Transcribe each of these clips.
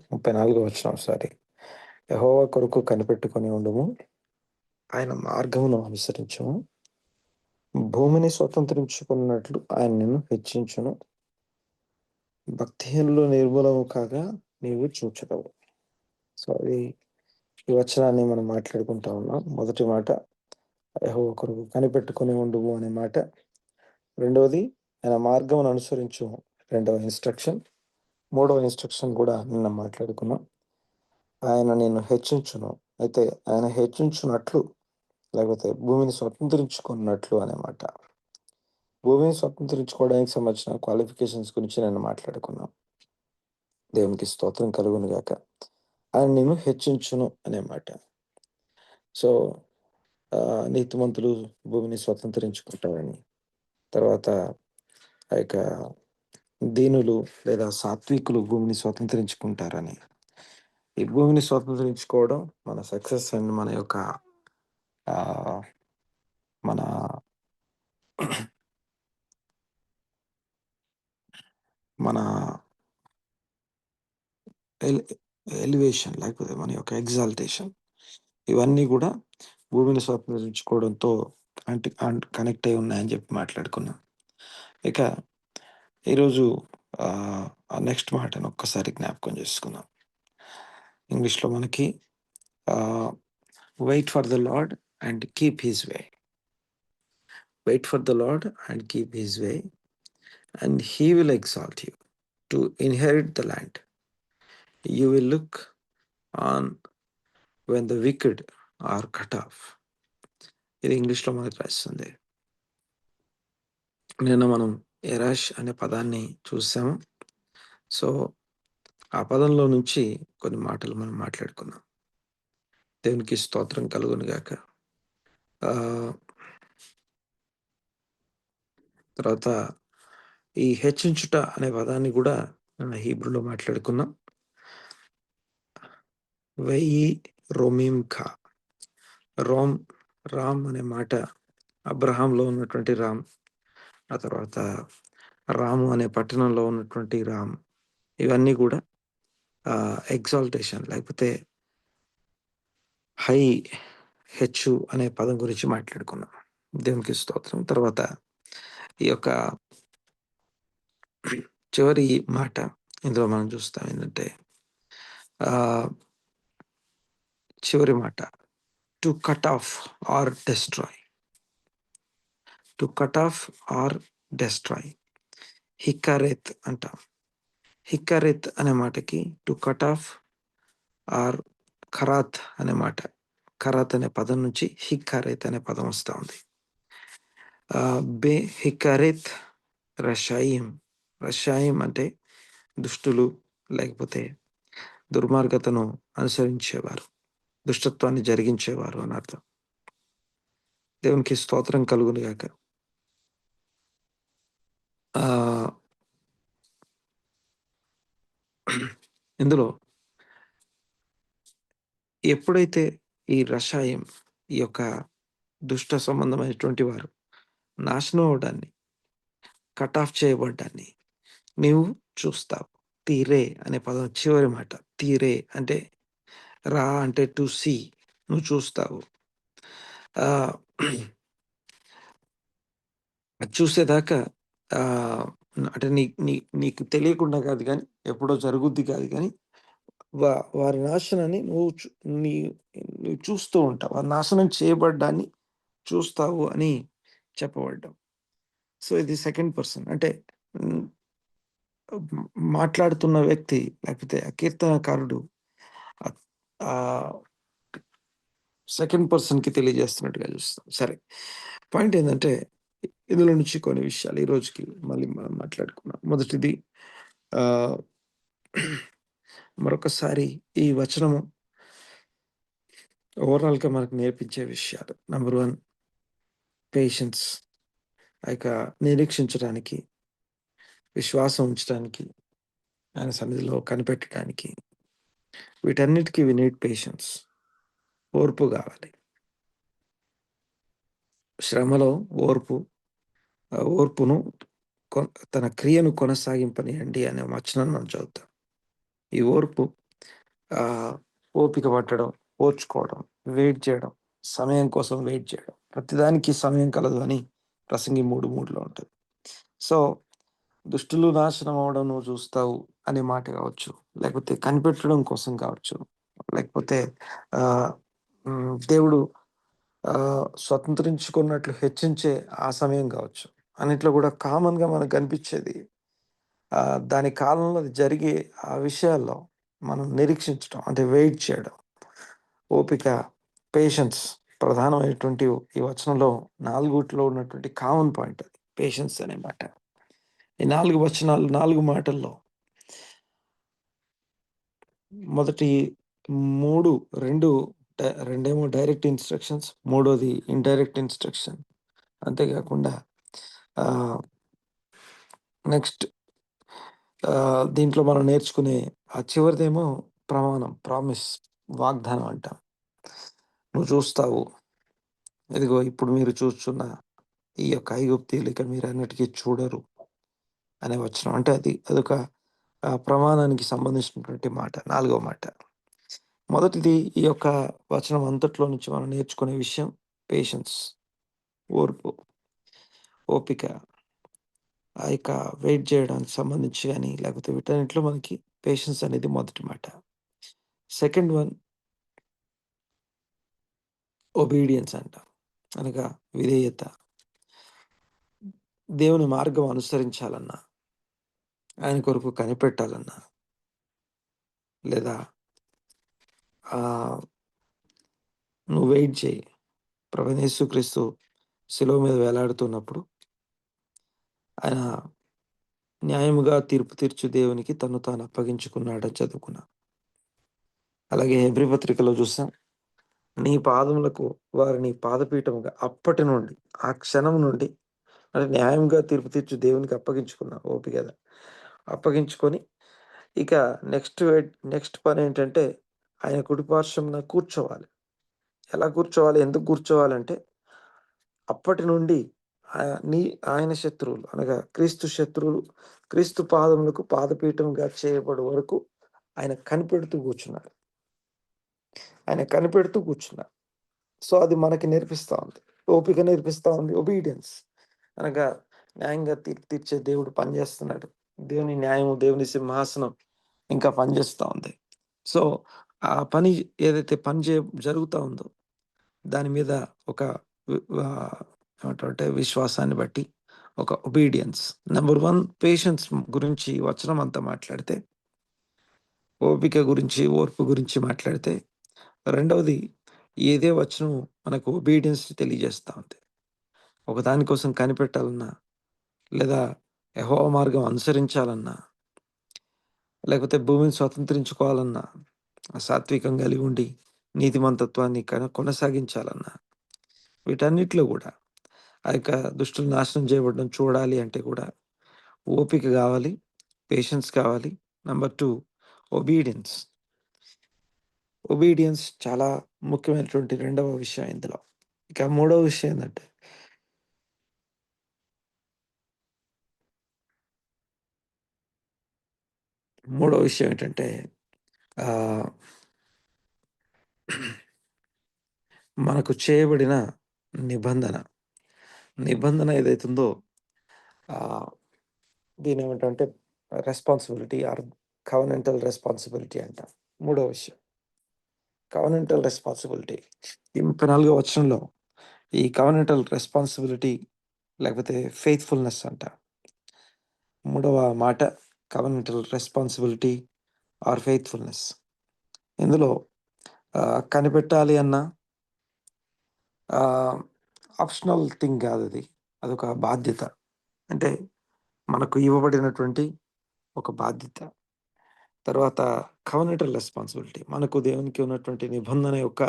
34 వచనం సారీ. యెహోవా కొరకు కనిపెట్టుకొని ఉండుము. ఆయన మార్గమును అనుసరించుము. భూమిని స్వతంత్రించుకున్నట్లు ఆయన నిన్ను హెచ్చించును. భక్తిహీనులు నిర్మూలము కాగా నీవు చూచెదవు. సో, ఈ వచనాన్ని మనం మాట్లాడుకుంటా ఉన్నాం. మొదటి మాట యెహోవా కొరకు కనిపెట్టుకొని ఉండుము అనే మాట. రెండవది ఆయన మార్గమును అనుసరించుము. రెండవ ఇన్‌స్ట్రక్షన్. మూడవ ఇన్‌స్ట్రక్షన్ కూడా నిన్న మాట్లాడుకున్నాం. ఆయన నిన్ను హెచ్చించును. అయితే ఆయన హెచ్చించునట్లు లేకపోతే భూమిని స్వతంత్రించుకున్నట్లు అనే మాట. భూమిని స్వతంత్రించుకోవడానికి సంబంధించిన క్వాలిఫికేషన్స్ గురించి నేను మాట్లాడుకున్నాం. దేవునికి స్తోత్రం కలుగును గాక. ఆయన నిన్ను హెచ్చించును అనే మాట. సో, నీతిమంతులు భూమిని స్వతంత్రించుకుంటారని. తర్వాత ఆ యొక్క దీనులు లేదా సాత్వికులు భూమిని స్వతంత్రించుకుంటారని. ఈ భూమిని స్వతంత్రించుకోవడం మన సక్సెస్ అండ్ మన యొక్క మన మన ఎలివేషన్ లేకపోతే మన యొక్క ఎగ్జాల్టేషన్ ఇవన్నీ కూడా భూమిని స్వతంత్రించుకోవడంతో కనెక్ట్ అయి ఉన్నాయని చెప్పి మాట్లాడుకున్నాం. ఇక ఈరోజు ఆ నెక్స్ట్ మాటను ఒక్కసారి జ్ఞాపకం చేసుకుందాం. ఇంగ్లీష్లో మనకి wait for the Lord and keep his way. Wait for the Lord and keep his way and he will exalt you to inherit the land. You will look on when the wicked are cut off. ఇది ఇంగ్లీష్లో మనకు రాస్తుంది. నిన్న మనం ఎరాష్ అనే పదాన్ని చూసాము. So ఆ పదంలో నుంచి కొన్ని మాటలు మనం మాట్లాడుకుందాం. దేవునికి స్తోత్రం కలుగును గాక. తర్వాత ఈ హెచ్చించుట అనే పదాన్ని కూడా హీబ్రూలో మాట్లాడుకున్నాం. వెయ్యి రోమీం ఖా. రామ్ అనే మాట అబ్రహాంలో ఉన్నటువంటి రామ్. ఆ తర్వాత రాము అనే పట్టణంలో ఉన్నటువంటి రామ్. ఇవన్నీ కూడా ఎగ్జాల్టేషన్ లేకపోతే హై హెచ్చు అనే పదం గురించి మాట్లాడుకున్నాం. దేవునికి స్తోత్రం. తర్వాత ఈ యొక్క చివరి మాట ఇందులో మనం చూస్తాం ఏంటంటే చివరి మాట to cut off or destroy. To cut off or destroy. హిక్కరెత్ అంటాం. హిక్కరెత్ అనే మాటకి టు కట్ ఆఫ్ ఆర్ ఖరాత్ అనే మాట. ఖరాత్ అనే పదం నుంచి హిక్కరెత్ అనే పదం వస్తూ ఉంది. బే హిక్కరెత్ రషాయిం. రషాయిం అంటే దుష్టులు లేకపోతే దుర్మార్గతను అనుసరించేవారు, దుష్టత్వాన్ని జరిగించేవారు అని అర్థం. దేవునికి స్తోత్రం కలుగును గాక. ఇందులో ఎప్పుడైతే ఈ రషాయం ఈ యొక్క దుష్ట సంబంధమైనటువంటి వారు నాశనం అవడాన్ని, కట్ ఆఫ్ చేయబడ్డాన్ని నీవు చూస్తావు. తీరే అనే పదం చివరి మాట. తీరే అంటే రా అంటే టు సీ. నువ్వు చూస్తావు. చూసేదాకా అంటే నీకు తెలియకుండా కాదు కానీ ఎప్పుడో జరుగుద్ది కాదు కానీ వారి నాశనాన్ని నువ్వు చూస్తూ ఉంటావు. ఆ నాశనం చేయబడ్డాన్ని చూస్తావు అని చెప్పబడ్డాం. సో ఇది సెకండ్ పర్సన్ అంటే మాట్లాడుతున్న వ్యక్తి లేకపోతే ఆ కీర్తనకారుడు సెకండ్ పర్సన్కి తెలియజేస్తున్నట్టుగా చూస్తాం. సరే, పాయింట్ ఏంటంటే ఇందులో నుంచి కొన్ని విషయాలు ఈ రోజుకి మళ్ళీ మనం మాట్లాడుకున్నాం. మొదటిది మరొకసారి ఈ వచనము ఓవరాల్గా మనకు నేర్పించే విషయాలు. Number 1 patience. ఇక నిరీక్షించడానికి, విశ్వాసం ఉంచడానికి, ఆయన సన్నిధిలో కనిపెట్టడానికి, వీటన్నిటికీ వి నీడ్ పేషెన్స్. ఓర్పు కావాలి. శ్రమలో ఓర్పును తన క్రియను కొనసాగింపనియండి అనే వచనాన్ని మనం చదువుతాం. ఈ ఓర్పు ఓపిక పట్టడం, ఓర్చుకోవడం, వెయిట్ చేయడం, సమయం కోసం వెయిట్ చేయడం. ప్రతిదానికి సమయం కలదు అని ప్రసంగి 3:3లో ఉంటది. సో, దుష్టులు నాశనం అవ్వడం నువ్వు చూస్తావు అనే మాట కావచ్చు, లేకపోతే కనిపెట్టడం కోసం కావచ్చు, లేకపోతే ఆహ్, దేవుడు స్వతంత్రించుకున్నట్లు హెచ్చించే ఆ సమయం కావచ్చు. అన్నిట్లో కూడా కామన్‌గా మనకు కనిపిచ్చేది దాని కాలంలో అది జరిగే ఆ విషయాల్లో మనం నిరీక్షించడం అంటే వెయిట్ చేయడం. ఓపిక, పేషెన్స్ ప్రధానమైనటువంటి ఈ వచనంలో 4 ఉన్నటువంటి కామన్ పాయింట్ అది. పేషెన్స్ అనే మాట. ఈ 4 వచనాలు 4 మాటల్లో మొదటి 3 2 రెండేమో డైరెక్ట్ ఇన్‌స్ట్రక్షన్స్, మూడోది ఇండైరెక్ట్ ఇన్‌స్ట్రక్షన్. అంతేకాకుండా ఆహ్, నెక్స్ట్ దీంట్లో మనం నేర్చుకునే ఆ చివరిదేమో ప్రమాణం, ప్రామిస్, వాగ్దానం అంటాం. నువ్వు చూస్తావు. ఇదిగో ఇప్పుడు మీరు చూస్తున్న ఈ యొక్క ఐగుప్తీయులు ఇక మీరెన్నటికీ చూడరు అనే వచనం. అంటే అదొక ప్రమాణానికి సంబంధించినటువంటి మాట. 4వ మాట. మొదటిది ఈ యొక్క వచనం అంతట్లో నుంచి మనం నేర్చుకునే విషయం పేషెన్స్, ఓర్పు, ఓపిక. ఆ యొక్క వెయిట్ జేయడానికి సంబంధించి గాని, లేకపోతే వీటన్నిటిలో మనకి పేషెన్స్ అనేది మొదటి మాట. సెకండ్ వన్ ఒబీడియన్స్ అంటాం. అనగా విధేయత. దేవుని మార్గం అనుసరించాలన్నా, ఆయన కొరకు కనిపెట్టాలన్నా, లేదా ఆహ్, నువ్వు వెయిట్ చేయి. ప్రభువైన యేసుక్రీస్తు శిలువ మీద వేలాడుతున్నప్పుడు, ఆయన న్యాయముగా తీర్పు తీర్చు దేవునికి తన్ను తాను అప్పగించుకున్నాడని చదువుకున్నాం. అలాగే హెబ్రీ పత్రికలో చూసాం. నీ పాదములకు వారిని పాదపీఠముగా అప్పటి నుండి, ఆ క్షణం నుండి అంటే న్యాయంగా తీర్పు తీర్చి దేవునికి అప్పగించుకున్నా ఓపిక గదా! అప్పగించుకొని ఇక నెక్స్ట్ పనేంటంటే ఆయన కుడి పార్శ్వంన కూర్చోవాలి. ఎలా కూర్చోవాలి? ఎందుకు కూర్చోవాలంటే అప్పటి నుండి ఆయన శత్రువులు అనగా క్రీస్తు శత్రువులు క్రీస్తు పాదములకు పాదపీఠంగా చేయబడు వరకు ఆయన కనిపెడుతూ కూర్చున్నారు. ఆయన కనిపెడుతూ కూర్చున్నారు. సో, అది మనకి నేర్పిస్తా ఉంది. ఓపిక నేర్పిస్తా ఉంది. ఒబీడియన్స్ అనగా న్యాయంగా తీర్పు తీర్చే దేవుడు పనిచేస్తున్నాడు. దేవుని న్యాయము, దేవుని సింహాసనం ఇంకా పనిచేస్తా ఉంది. సో, ఆ పని ఏదైతే పని జరుగుతా ఉందో దాని మీద ఒక వి ఏమంటారంటే విశ్వాసాన్ని బట్టి ఒక ఒబీడియన్స్. నంబర్ 1 పేషెన్స్ గురించి వచనం అంతా మాట్లాడితే, ఓపిక గురించి, ఓర్పు గురించి మాట్లాడితే, రెండవది ఇదే వచనం మనకు ఒబీడియన్స్ తెలియజేస్తా ఉంది. ఒక దాని కోసం కనిపెట్టాలన్నా, లేదా యెహోవా మార్గం అనుసరించాలన్నా, లేకపోతే భూమిని స్వతంత్రించుకోవాలన్నా, సాత్వికం కలిగి ఉండి నీతిమంతత్వాన్ని కొనసాగించాలన్నా, వీటన్నిటిలో గూడా ఆ యొక్క దుష్టులు నాశనం చేయబడడం చూడాలి అంటే కూడా ఓపిక గావాలి, పేషెన్స్ కావాలి. Number 2 obedience. ఒబీడియన్స్ చాలా ముఖ్యమైనటువంటి రెండవ విషయం ఇందులో. ఇక మూడవ విషయం ఏందంటే మూడో విషయం ఏంటంటే ఆహ్, మనకు చేయబడిన నిబంధన. నిబంధన ఏదైతుందో ఆహ్, దీన్నేమంటామంటే రెస్పాన్సిబిలిటీ ఆర్ కవెనెంటల్ రెస్పాన్సిబిలిటీ అంటాం. మూడో విషయం. కవెనెంటల్ రెస్పాన్సిబిలిటీ. ఈ 34 వచనంలో ఈ కవెనెంటల్ రెస్పాన్సిబిలిటీ లేకపోతే ఫెయిత్‌ఫుల్‌నెస్ అంట. మూడవ మాట కవెనెంటల్ రెస్పాన్సిబిలిటీ ఆర్ ఫెయిత్‌ఫుల్‌నెస్. ఇందులో కనిపెట్టాలి అన్న ఆహ్, ఆప్షనల్ థింగ్ గాదది. అదొక బాధ్యత. అంటే మనకు ఇవ్వబడినటువంటి ఒక బాధ్యత. తర్వాత కవెనెంటల్ రెస్పాన్సిబిలిటీ. మనకు దేవునికి ఉన్నటువంటి నిబంధన యొక్క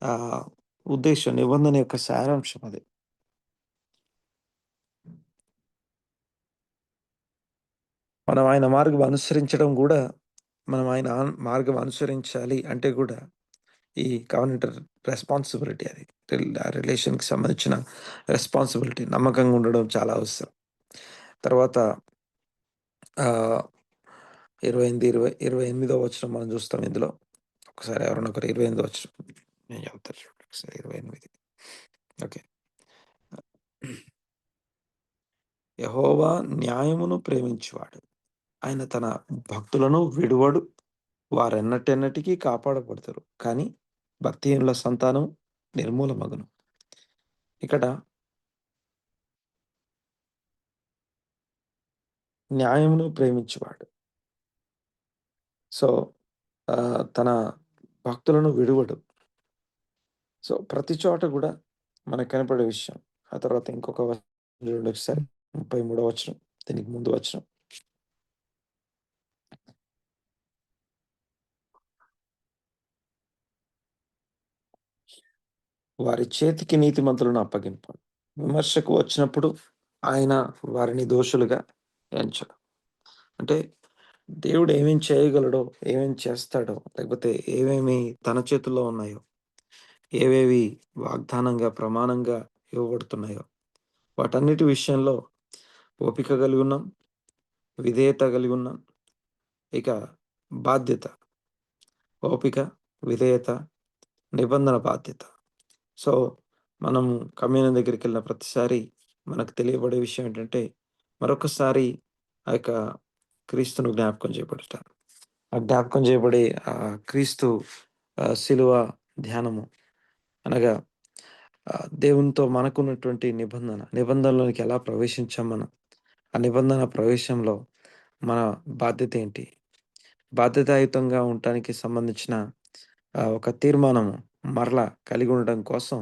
ఆహ్, ఉద్దేశ్యం, నిబంధన యొక్క సారాంశం అది. మనం ఆయన మార్గం అనుసరించడం గూడా మనం ఆయన మార్గం అనుసరించాలి అంటే గూడా ఈ కవెనెంటల్ రెస్పాన్సిబిలిటీ అది. ఆ రిలేషన్‌కి సంబంధించిన రెస్పాన్సిబిలిటీ నమ్మకంగా ఉండడం చాలా అవసరం. తర్వాత ఆహ్, 28, 28 వచనం మనం చూస్తాం ఇందులో. ఒకసారి ఎవరైనా ఒకరు 28 వచనం నేను చదువుతాను చూడండి ఒకసారి 28. ఓకే. యెహోవా న్యాయమును ప్రేమించువాడు. ఆయన తన భక్తులను విడువడు. వారెన్నటెన్నటికీ కాపాడబడతారు. కానీ భక్తిహీనుల సంతానం నిర్మూలమగును. ఇక్కడ న్యాయమును ప్రేమించువాడు. సో, తన భక్తులను విడువడు. సో, ప్రతి చోట గూడా మనకు కనపడే విషయం. ఆ తర్వాత ఇంకొక వచనం చూడండి ఒకసారి. 33వ వచనం. దీనికి ముందు వచనం. వారి చేతికి నీతిమంతులను అప్పగింపడు. విమర్శకు వచ్చినప్పుడు ఆయన వారిని దోషులుగా ఎంచడు. అంటే దేవుడు ఏమేం చేయగలడో, ఏమేం చేస్తాడో, లేకపోతే ఏమేమి తన చేతుల్లో ఉన్నాయో, ఏవేవి వాగ్దానంగా, ప్రమాణంగా ఇవ్వబడుతున్నాయో, వాటన్నిటి విషయంలో ఓపిక కలిగి ఉన్నాం, విధేయత కలిగి ఉన్నాం. ఇక బాధ్యత, ఓపిక, విధేయత, నిబంధన బాధ్యత. సో, మనం కమ్యూనియన్ దగ్గరికెళ్ళిన ప్రతిసారి మనకు తెలియబడే విషయం ఏంటంటే, మరొకసారి ఆ యొక్క క్రీస్తును జ్ఞాపకం చేయబడుట. ఆ జ్ఞాపకం చేయబడే క్రీస్తు శిలువ ధ్యానము అనగా దేవునితో మనకున్నటువంటి నిబంధనలోనికి ఎలా ప్రవేశించాం మనం? ఆ నిబంధన ప్రవేశంలో మన బాధ్యత ఏంటి? బాధ్యతాయుతంగా ఉండటానికి సంబంధించిన ఒక తీర్మానము మరలా కలిగి ఉండడం కోసం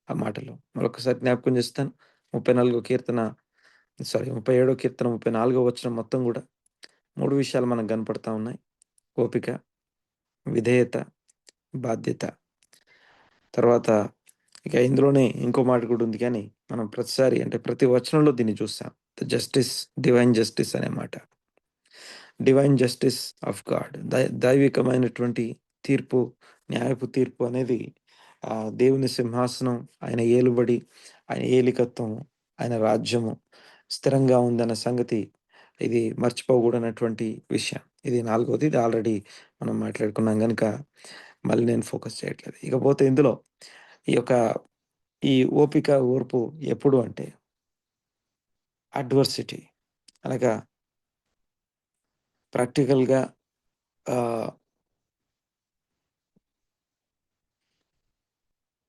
ఆ మాటలు. మరొకసారి జ్ఞాపకం చేస్తాను. 34 కీర్తన 37 కీర్తన 34 వచనం మొత్తం గూడా 3 విషయాలు మనకు కనపడతా ఉన్నాయి. ఓపిక, విధేయత, బాధ్యత. తర్వాత ఇక ఇందులోనే ఇంకో మాట కూడా ఉంది కానీ, మనం ప్రతిసారి అంటే ప్రతి వచనంలో దీన్ని చూస్తాం. ద జస్టిస్, డివైన్ జస్టిస్ అనే మాట. Divine justice of God. దైవికమైనటువంటి తీర్పు, న్యాయపు తీర్పు అనేది దేవుని సింహాసనం, ఆయన ఏలుబడి, ఆయన ఏలికత్వం, ఆయన రాజ్యము స్థిరంగా ఉందన్న సంగతి ఇది మర్చిపోకూడనటువంటి విషయం. ఇది 4వది. ఇది ఆల్రెడీ మనం మాట్లాడుకున్నాం గనుక మళ్ళీ నేను ఫోకస్ చేయట్లేదు. ఇకపోతే ఇందులో ఈ యొక్క ఈ ఓపిక, ఓర్పు ఎప్పుడు అంటే అడ్వర్సిటీ అనగా ప్రాక్టికల్‌గా ఆహ్,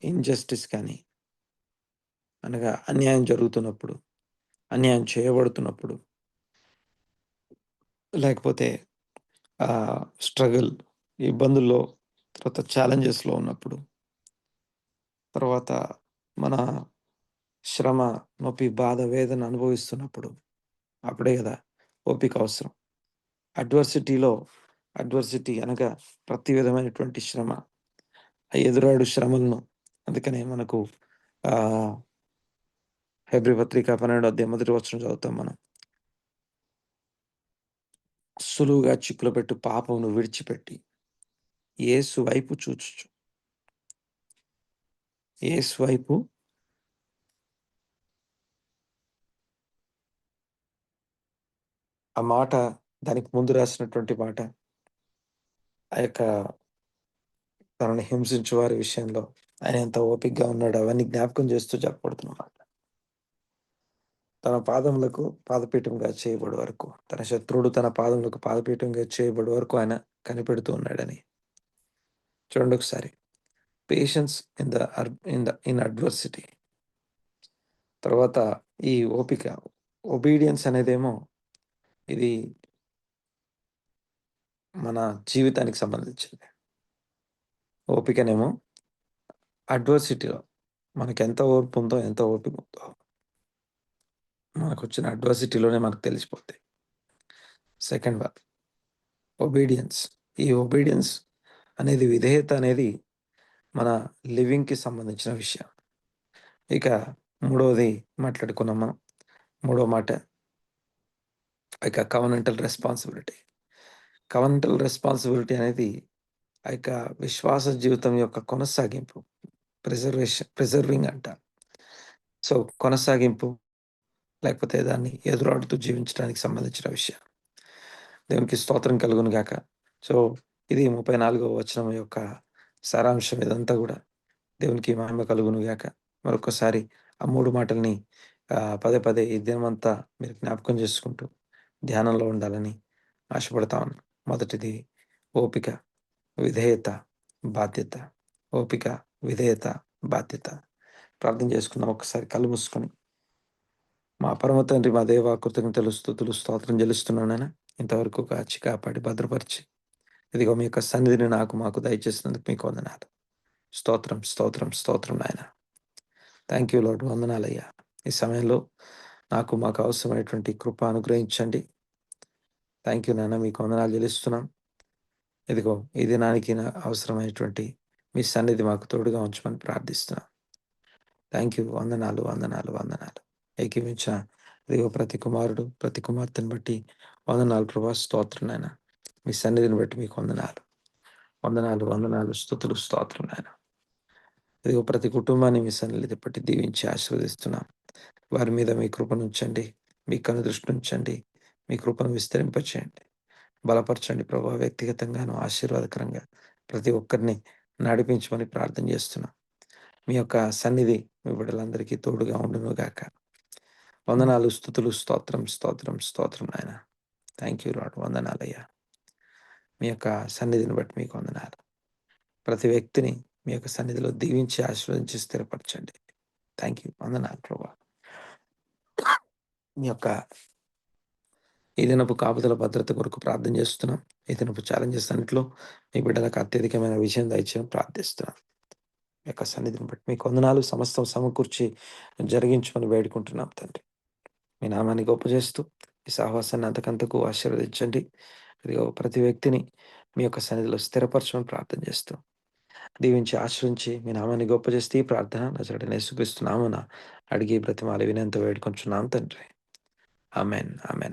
ఇన్‌జస్టిస్ కానీ, అనగా అన్యాయం జరుగుతున్నప్పుడు, అన్యాయం చేయబడుతున్నప్పుడు, లేకపోతే స్ట్రగుల్, ఇబ్బందుల్లో, తర్వాత ఛాలెంజెస్‌లో ఉన్నప్పుడు, తర్వాత మన శ్రమ, నొప్పి, బాధ, వేదన అనుభవిస్తున్నప్పుడు, అప్పుడే గదా ఓపిక అవసరం. అడ్వర్సిటీలో అడ్వర్సిటీ అనగా ప్రతి విధమైనటువంటి శ్రమ, ఆ ఎదురాడు శ్రమలను అందుకనే మనకు ఆహ్, హెబ్రీ పత్రిక 12వ అధ్యాయం మొదటి వచనం చదువుతాం మనం. సులువుగా చిక్కులో పెట్టు పాపమును విడిచిపెట్టి యేసు వైపు చూచుచు. యేసు వైపు ఆ మాట దానికి ముందు రాసినటువంటి మాట. ఆ యొక్క తనని హింసించు వారి విషయంలో ఆయన ఎంత ఓపికగా ఉన్నాడో అవన్నీ జ్ఞాపకం చేస్తూ చెప్పబడుతున్నమాట. తన పాదములకు పాదపీఠంగా చేయబడు వరకు, తన శత్రువుడు తన పాదములకు పాదపీఠంగా చేయబడు వరకు ఆయన కనిపెడుతూ ఉన్నాడని. చూడండి ఒకసారి. Patience in adversity. తర్వాత ఈ ఓపిక, ఒబీడియన్స్ అనేదేమో ఇది మన జీవితానికి సంబంధించింది. ఓపికనేమో అడ్వర్సిటీలో మనకెంత ఓర్పుందో, ఎంత ఓపికుందో మనకొచ్చిన అడ్వర్సిటీలోనే మనకు తెలిసిపోద్ది. Second one obedience. ఈ ఒబీడియన్స్ అనేది, విధేయత అనేది మన లివింగ్‌కి సంబంధించిన విషయం. ఇక మూడవది మాట్లాడుకున్నాం మనం. మూడో మాట ఇక కవెనెంటల్ రెస్పాన్సిబిలిటీ. కవెనెంటల్ రెస్పాన్సిబిలిటీ అనేది ఆ యొక్క విశ్వాస జీవితం యొక్క కొనసాగింపు. ప్రిజర్వింగ్ అంటారు. సో, కొనసాగింపు లేకపోతే దాన్ని ఎదురాడుతూ జీవించడానికి సంబంధించిన విషయం. దేవునికి స్తోత్రం కలుగును గాక. సో, ఇది 34వ వచనం యొక్క సారాంశం ఇదంతా గూడా. దేవునికి మహిమ కలుగును గాక. మరొకసారి ఆ 3 మాటల్ని పదే పదే ఈ దినమంతా మీరు జ్ఞాపకం చేసుకుంటూ ధ్యానంలో ఉండాలని ఆశపడతా ఉన్నాను. మొదటిది ఓపిక, విధేయత, బాధ్యత. ఓపిక, విధేయత, బాధ్యత. ప్రార్థన చేసుకుందాం ఒక్కసారి కళ్ళు మూసుకొని. మా పరమ తండ్రి, మా దేవ కృతజ్ఞతలు, స్తుతులు, స్తోత్రం చెల్లిస్తున్నాను నాయన. ఇంతవరకు కాచి, కాపాడి, భద్రపరిచి, ఇదిగో మీ యొక్క సన్నిధిని మాకు దయచేసినందుకు మీకు వందనాలు. స్తోత్రం, స్తోత్రం, స్తోత్రం నాయన. Thank you lord. వందనాలయ్యా. ఈ సమయంలో మాకు అవసరమైనటువంటి కృప అనుగ్రహించండి. థ్యాంక్ యూ నాయన. మీకు వందనాలు చెల్లిస్తున్నాం. ఇదిగో ఈ దినానికి అవసరమైనటువంటి మీ సన్నిధి మాకు తోడుగా ఉంచమని ప్రార్థిస్తున్నాం. Thank you. వందనాలు, వందనాలు, వందనాలు. ఏకీవించిన ఇదిగో ప్రతి కుమారుడు, ప్రతి కుమార్తెను బట్టి వందనాలు ప్రభా. స్తోత్రం నాయన. మీ సన్నిధిని బట్టి మీకు వందనాలు. వందనాలు, వందనాలు, స్తుతులు, స్తోత్రం నాయన. ఇదిగో ప్రతి కుటుంబాన్ని మీ సన్నిధి బట్టి దీవించి ఆశీర్వదిస్తున్నాం. వారి మీద మీ కృపనుంచండి. మీ కనుదృష్టి ఉంచండి. మీ కృపను విస్తరింపచేయండి. బలపరచండి ప్రభా. వ్యక్తిగతంగాను ఆశీర్వాదకరంగా ప్రతి ఒక్కరిని నడిపించమని ప్రార్థన చేస్తున్నాం. మీ యొక్క సన్నిధి మీ బిడ్డలందరికీ తోడుగా ఉండును గాక. వందనాలు, స్తుతులు, స్తోత్రం, స్తోత్రం, స్తోత్రం నాయన. Thank you lord. వందనాలయ్యా. మీ యొక్క సన్నిధిని బట్టి మీకు వందనాలు. ప్రతి వ్యక్తిని మీ యొక్క సన్నిధిలో దీవించి ఆశీర్వదించి స్థిరపరచండి. Thank you. వందనాలు ప్రభా. మీ యొక్క ఈ దినపు కాపుదల భద్రత కొరకు ప్రార్థన చేస్తున్నాం. ఈ దినపు ఛాలెంజెస్ అన్నింటిలో మీ బిడ్డలకు అత్యధికమైన విజయం దయచేయమని ప్రార్థిస్తున్నాం. మీ యొక్క సన్నిధిని బట్టి మీకు వందనాలు. సమస్తం సమకూర్చి జరిగించమని వేడుకుంటున్నాం తండ్రి. మీ నామాన్ని గొప్ప చేస్తూ ఈ సహవాసాన్ని అంతకంతకు ఆశీర్వదించండి. ఇదిగో ప్రతి వ్యక్తిని మీ యొక్క సన్నిధిలో స్థిరపరచమని ప్రార్థన చేస్తూ దీవించి ఆశ్రయించి మీ నామాన్ని గొప్ప చేస్తే ఈ ప్రార్థన నజరేయుడైన యేసుక్రీస్తు నామమున అడిగి బ్రతిమాలి వినంత వేడుకొంచున్నాం తండ్రి. ఆమేన్, ఆమేన్.